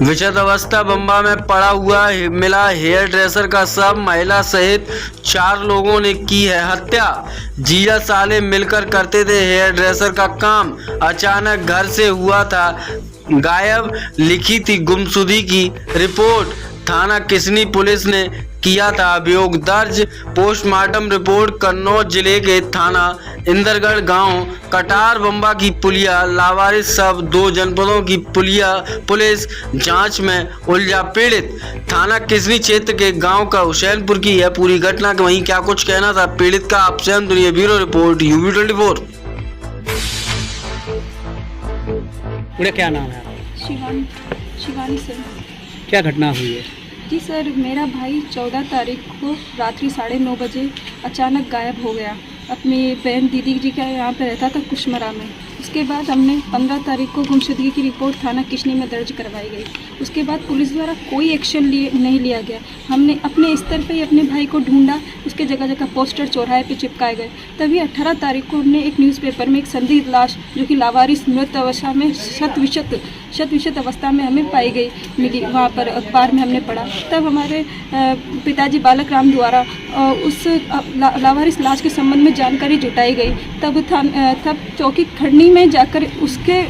विषत अवस्था बम्बा में पड़ा हुआ मिला हेयर ड्रेसर का शव, महिला सहित 4 लोगों ने की है हत्या। जीजा साले मिलकर करते थे हेयर ड्रेसर का काम, अचानक घर से हुआ था गायब, लिखी थी गुमशुदगी की रिपोर्ट। थाना किसनी पुलिस ने किया था अभियोग दर्ज। पोस्टमार्टम रिपोर्ट कन्नौज जिले के थाना इंदरगढ़ गांव कटार बम्बा की पुलिया लावारिस शव, 2 जनपदों की पुलिस जांच में उलझा पीड़ित। थाना किसनी क्षेत्र के गांव का हुसैनपुर की है पूरी घटना के, वहीं क्या कुछ कहना था पीड़ित का, आपसे हम सुनिए ब्यूरो रिपोर्ट UB24। पूरा क्या नाम है आपका? शिवानी सर। क्या घटना हुई है? जी सर, मेरा भाई 14 तारीख को रात्रि 9:30 बजे अचानक गायब हो गया। अपनी बहन दीदी जी का यहाँ पे रहता था कुशमरा में। उसके बाद हमने 15 तारीख को गुमशुदगी की रिपोर्ट थाना किशनी में दर्ज करवाई गई। उसके बाद पुलिस द्वारा कोई एक्शन नहीं लिया गया। हमने अपने स्तर पे ही अपने भाई को ढूंढा, उसके जगह जगह पोस्टर चौराहे पे चिपकाए गए। तभी 18 तारीख को हमने एक न्यूज़पेपर में एक संदिग्ध लाश जो कि लावारिस मृत अवस्था में शत अवस्था में हमें पाई गई मिली, वहाँ पर अखबार में हमने पढ़ा। तब हमारे पिताजी बालक राम द्वारा उस लावारिस लाश के संबंध में जानकारी जुटाई गई। तब चौकी खड़नी में जाकर उसके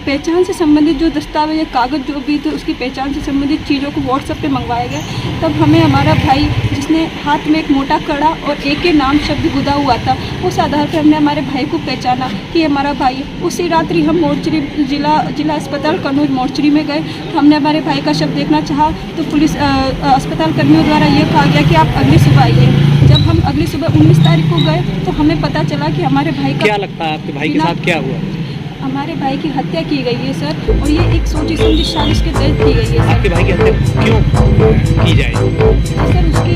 पहचान से संबंधित जो दस्तावेज या कागज़ जो भी थे उसकी पहचान से संबंधित चीज़ों को व्हाट्सएप पे मंगवाया गया। तब हमें हमारा भाई, जिसने हाथ में एक मोटा कड़ा और एक के नाम शब्द गुदा हुआ था, उस आधार पर हमने हमारे भाई को पहचाना कि हमारा भाई। उसी रात्रि हम मोर्चरी जिला अस्पताल कन्नौज मोर्चरी में गए। हमने हमारे भाई का शव देखना चाहा तो पुलिस अस्पताल कर्मियों द्वारा ये कहा गया कि आप अगली सुबह आइए। जब हम अगली सुबह 19 तारीख को गए तो हमें पता चला कि हमारे भाई का, क्या लगता है आपके भाई के साथ क्या हुआ? हमारे भाई की हत्या की गई है सर, और ये एक सोची समझी साजिश के तहत की गई है सर। आपके भाई की हत्या क्यों की जाए? सर उसकी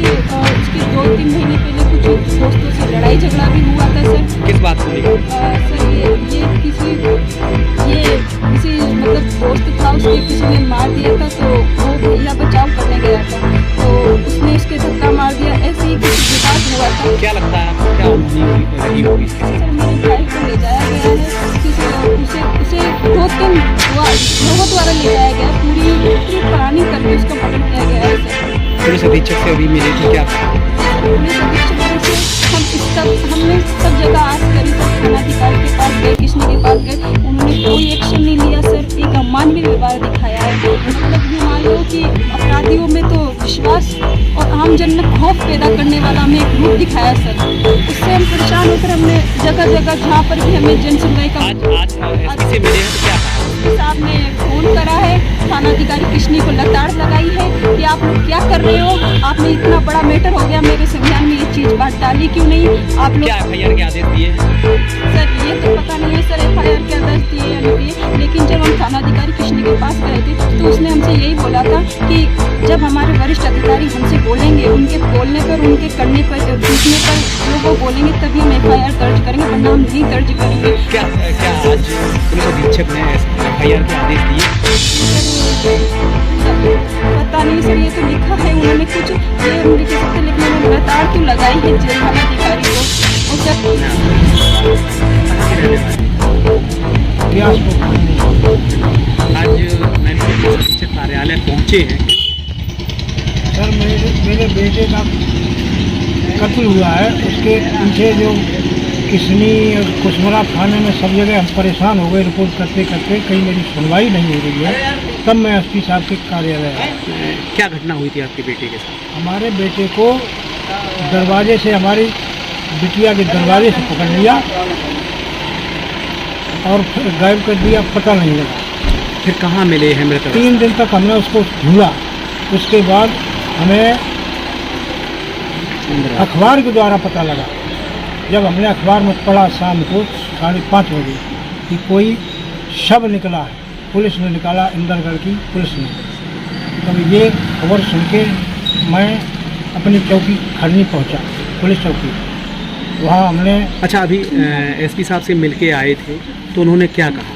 2-3 महीने पहले कुछ दोस्तों से लड़ाई झगड़ा भी हुआ था सर। किस बात को लेकर? सर ये किसी मतलब दोस्त था, उसके किसी ने मार दिया था, तो वो भैया बचाव करने गया था तो उसने उसके धक्का मार दिया। ऐसे ही कुछ विवाद हुआ था। क्या लगता है आपको क्या रही होगी? सर मेरे भाई को ले जाया गया है, उसे 2-3 लोगों द्वारा ले जाया गया, पूरी प्लानिंग करके उसका मर्डर किया गया है सर। पुलिस अधीक्षक से अभी मिले थे क्या? पुलिस अधीक्षक से हमने सब जगह आस करी, सब थानाधिकारी के पास गए, किशनी के पास गए, उन्होंने कोई एक्शन नहीं लिया सर। एक अमानवीय व्यवहार दिखाया है। मतलब ये मान लो कि अपराधियों में तो विश्वास और आम जन में खौफ पैदा करने वाला हमें एक रूप दिखाया सर। उससे हम परेशान होकर हमने जगह जगह जहाँ पर भी हमें जन सुनवाई का आज से मिले हैं तो क्या साहब ने फोन करा है, थानाधिकारी किशनी को लताड़ लगाई है कि आप लोग क्या कर रहे हो, आपने इतना बड़ा मैटर हो गया, मेरे संज्ञान में ये चीज़ बात डाली क्यों नहीं आप लोग? क्या FIR के आदेश दिए? सर ये तो पता नहीं है सर FIR के आदेश दिए या नहीं दिए, लेकिन जब हम थानाधिकारी किशनी के पास गए थे तो उसने हमसे यही बोला था कि जब हमारे वरिष्ठ अधिकारी हमसे बोलेंगे, उनके बोलने पर, उनके करने पर, पूछने पर जो वो बोलेंगे तभी हम FIR दर्ज करेंगे, वरना हम नहीं दर्ज करेंगे। क्या आज पुलिस अधीक्षक ने FIR के आदेश दिए? पता नहीं सर, ये तो लिखा है उन्होंने कुछ, ये हम लिख सकते, लेकिन उन्होंने लताड़ क्यों लगाई है थानाधिकारी को? और जब आज मैंने कार्यालय पहुँचे हैं सर, मेरे बेटे का कत्ल हुआ है। उसके पीछे जो किशनी और कुशमरा थाने में सब जगह हम परेशान हो गए रिपोर्ट करते करते, कहीं मेरी सुनवाई नहीं हो रही है। तब मैं SP साहब के कार्यालय आया। क्या घटना हुई थी आपके बेटे के साथ? हमारे बेटे को दरवाजे से, हमारी बिटिया के दरवाजे से पकड़ लिया और फिर गायब कर दिया, पता नहीं लगा। फिर कहाँ मिले हैं मृत? 3 दिन तक हमने उसको ढूंढा। उसके बाद हमें अखबार के द्वारा पता लगा। जब हमने अखबार में पढ़ा शाम को 5:30 बजे कि कोई शव निकला है, पुलिस ने निकाला, इंदरगढ़ की पुलिस ने। तब ये खबर सुन के मैं अपनी चौकी खड़नी पहुंचा, पुलिस चौकी। वहाँ हमने अच्छा, अभी SP साहब से मिलके आए थे तो उन्होंने क्या कहा?